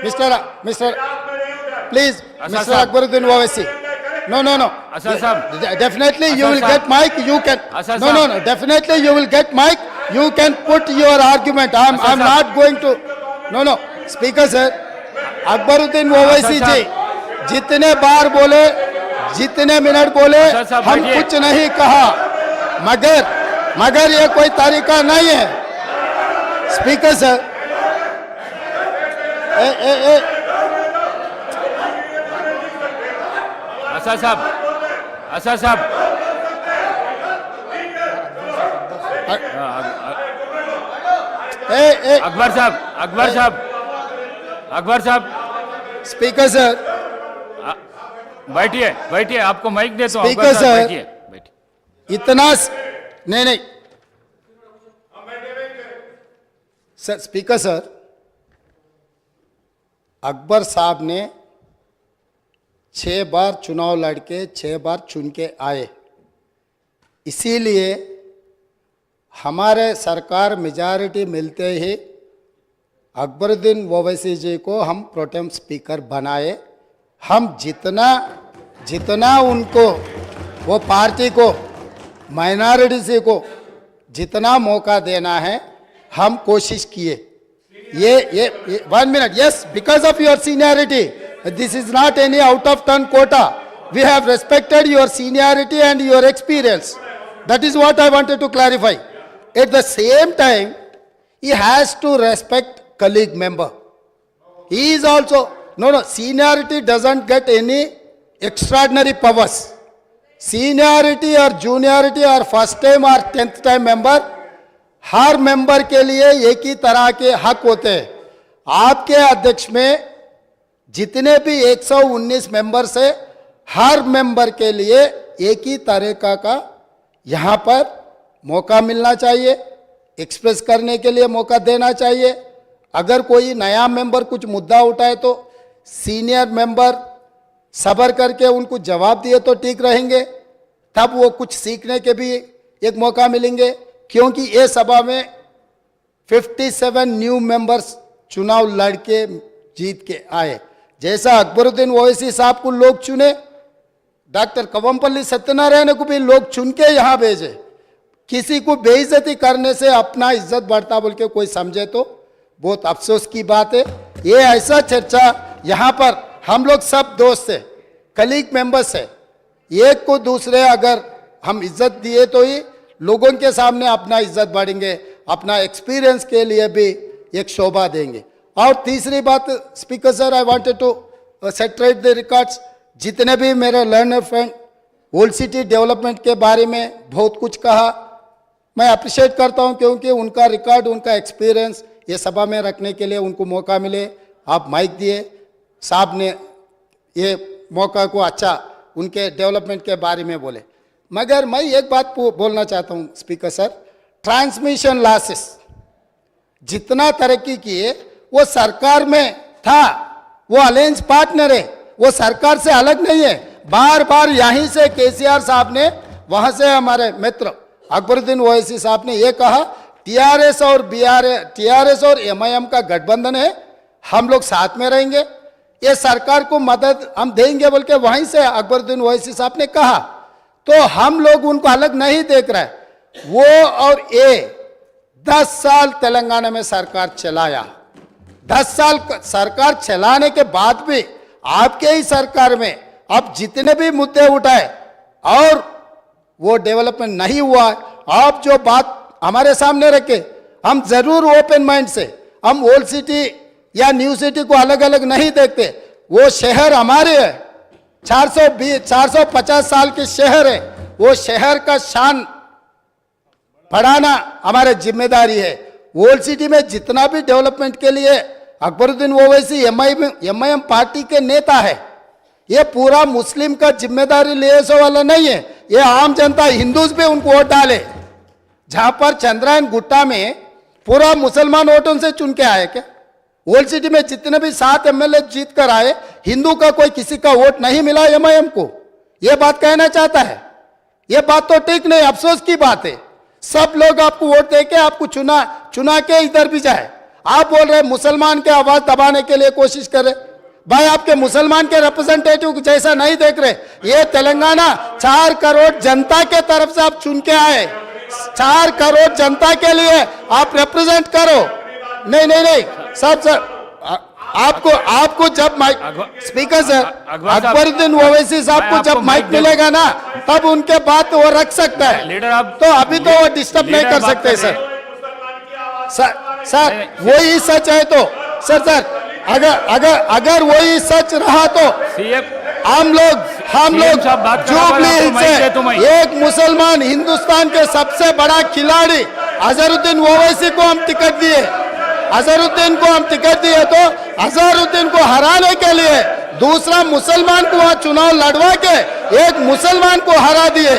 mister please, mister Akbaruddin Owaisi, no definitely you will get mic, you can, no definitely you will get mic, you can put your argument, I'm not going to, no speaker sir, Akbaruddin Owaisi ji जितने बार बोले, जितने minute बोले, हम कुछ नहीं कहा, मगर ये कोई तरीका नहीं है। स्पीकर सर, असद साहब, अकबर साहब, स्पीकर सर, बैठिए, आपको माइक देता हूं। स्पीकर सर, बैठिए। इतना नहीं सर, स्पीकर सर, अकबर साहब ने 6 बार चुनाव लड़के 6 बार चुन के आए, इसीलिए हमारे सरकार मेजॉरिटी मिलते ही अकबरुद्दीन ओवैसी जी को हम प्रोटेम स्पीकर बनाए। हम जितना उनको, वो पार्टी को, माइनॉरिटी को जितना मौका देना है हम कोशिश किए। ये 1 minute, yes, because of your seniority, this is not any out of turn quota, we have respected your seniority and your experience, that is what I wanted to clarify. At the same time he has to respect colleague member, he is also, no seniority doesn't get any extraordinary powers, seniority or juniority or first time or 10th time member, her member के लिए एक ही तरह के हक होते हैं। आपके अध्यक्ष में जितने भी 119 मेंबर्स है, हर मेंबर के लिए एक ही तरीका का यहाँ पर मौका मिलना चाहिए, एक्सप्रेस करने के लिए मौका देना चाहिए। अगर कोई नया मेंबर कुछ मुद्दा उठाए तो सीनियर मेंबर सब्र करके उनको जवाब दिए तो ठीक रहेंगे, तब वो कुछ सीखने के भी एक मौका मिलेंगे। क्योंकि ये सभा में 57 न्यू मेंबर्स चुनाव लड़के जीत के आए। जैसा अकबरुद्दीन ओवैसी साहब को लोग चुने, डॉक्टर कवमपल्ली सत्यनारायण को भी लोग चुन के यहाँ भेजे। किसी को बेइज्जती करने से अपना इज्जत बढ़ता बोल के कोई समझे तो बहुत अफसोस की बात है। ये ऐसा चर्चा यहाँ पर हम लोग सब दोस्त है, कलीग मेंबर्स है, एक को दूसरे अगर हम इज्जत दिए तो ही लोगों के सामने अपना इज्जत बढ़ेंगे, अपना एक्सपीरियंस के लिए भी एक शोभा देंगे। और तीसरी बात, speaker sir, I wanted to reiterate the records. जितने भी मेरे learned friend old city development के बारे में बहुत कुछ कहा, मैं अप्रिशिएट करता हूं, क्योंकि उनका रिकॉर्ड, उनका एक्सपीरियंस ये सभा में रखने के लिए उनको मौका मिले। आप माइक दिए, साहब ने ये मौका को अच्छा उनके डेवलपमेंट के बारे में बोले। मगर मैं एक बात बोलना चाहता हूं स्पीकर सर, ट्रांसमिशन लॉसेस जितना तरक्की किए वो सरकार में था, वो अलायंस पार्टनर है, वो सरकार से अलग नहीं है। बार बार यहीं से केसीआर साहब ने, वहां से हमारे मित्र अकबरुद्दीन ओवैसी साहब ने ये कहा, टीआरएस और एमआईएम का गठबंधन है, हम लोग साथ में रहेंगे, ये सरकार को मदद हम देंगे बोल के वहीं से अकबरुद्दीन ओवैसी साहब ने कहा। तो हम लोग उनको अलग नहीं देख रहे। वो और ये 10 साल तेलंगाना में सरकार चलाया, 10 साल सरकार चलाने के बाद भी आपके ही सरकार में अब जितने भी मुद्दे उठाए और वो डेवलपमेंट नहीं हुआ। आप जो बात हमारे सामने रखे, हम जरूर ओपन माइंड से, हम ओल्ड सिटी या न्यू सिटी को अलग अलग नहीं देखते। वो शहर हमारे है, 450 साल के शहर है, वो शहर का शान बढ़ाना हमारी जिम्मेदारी है। ओल्ड सिटी में जितना भी डेवलपमेंट के लिए अकबरुद्दीन ओवैसी एमआईएम पार्टी के नेता है, ये पूरा मुस्लिम का जिम्मेदारी ले वाला नहीं है। ये आम जनता, हिंदूज भी उनको वोट डाले। जहां पर चंद्रायन गुट्टा में पूरा मुसलमान वोटों से चुन के आए क्या? ओल्ड सिटी में जितने भी 7 एमएलए जीत कर आए, हिंदू का कोई किसी का वोट नहीं मिला एमआईएम को। यह बात कहना चाहता है, यह बात तो ठीक नहीं, अफसोस की बात है। सब लोग आपको वोट देके आपको चुना के इधर भी जाए। आप बोल रहे मुसलमान के आवाज दबाने के लिए कोशिश कर रहे। भाई, आपके मुसलमान के रिप्रेजेंटेटिव जैसा नहीं देख रहे। ये तेलंगाना 4 करोड़ जनता के तरफ से आप चुन के आए, 4 करोड़ जनता के लिए आप रिप्रेजेंट करो। नहीं सर, आपको जब mic, speaker sir, Akbaruddin Owaisi साहब को जब माइक मिलेगा ना, तब उनके बात वो रख सकता है। लीडर आप, तो अभी तो वो डिस्टर्ब नहीं कर सकते सर वही सच है तो सर अगर वही सच रहा तो हम लोग जुबली हिल्स से एक मुसलमान, हिंदुस्तान के सबसे बड़ा खिलाड़ी अजहरुद्दीन ओवैसी को हम टिकट दिए, अजहरुद्दीन को हम टिकट दिए, तो अजहरुद्दीन को हराने के लिए दूसरा मुसलमान को वहां चुनाव लड़वा के एक मुसलमान को हरा दिए।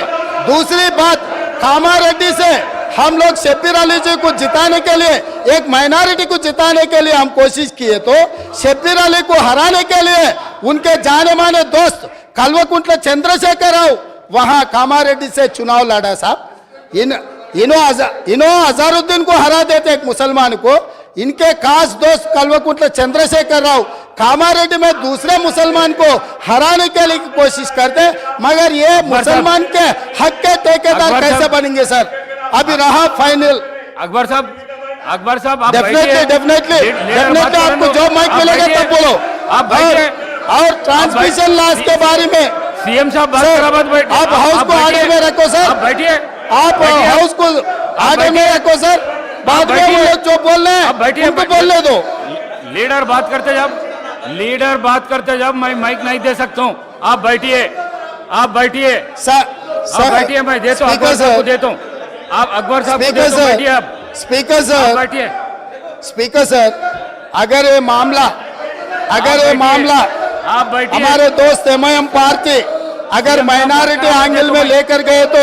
दूसरी बात, कामारेड्डी से हम लोग शब्बीर अली जी को जिताने के लिए, एक माइनॉरिटी को जिताने के लिए हम कोशिश किए, तो शब्बीर अली को हराने के लिए उनके जाने माने दोस्त कल्वकुंट्ला चंद्रशेखर राव वहां कामारेड्डी से चुनाव लड़ा। साहब इन्हों अजहरुद्दीन को हरा देते एक मुसलमान को, इनके खास दोस्त कल्वकुंट्ला चंद्रशेखर राव कामारेड्डी में दूसरे मुसलमान को हराने के लिए कोशिश करते। मगर ये मुसलमान के हक के ठेकेदार कैसे बनेंगे सर? अभी रहा फाइनल। अकबर साहब आप डेफिनेटली आपको जो माइक मिलेगा तब बोलो। आप और ट्रांसमिशन लॉस के बारे में सीएम साहब बात करा, आप हाउस को आगे में रखो सर, आप बैठिए, आप हाउस को आगे में रखो सर। बाद में वो लोग जो बोल रहे हैं उनको बोलने दो। लीडर बात करते जब मैं माइक नहीं दे सकता हूँ। आप बैठिए सर बैठिए, मैं देता हूँ, अकबर साहब को देता हूँ। आप अकबर साहब को देता हूँ, बैठिए आप। स्पीकर सर, अगर ये मामला आप बैठिए, हमारे दोस्त एमआईएम पार्टी अगर माइनॉरिटी एंगल में लेकर गए तो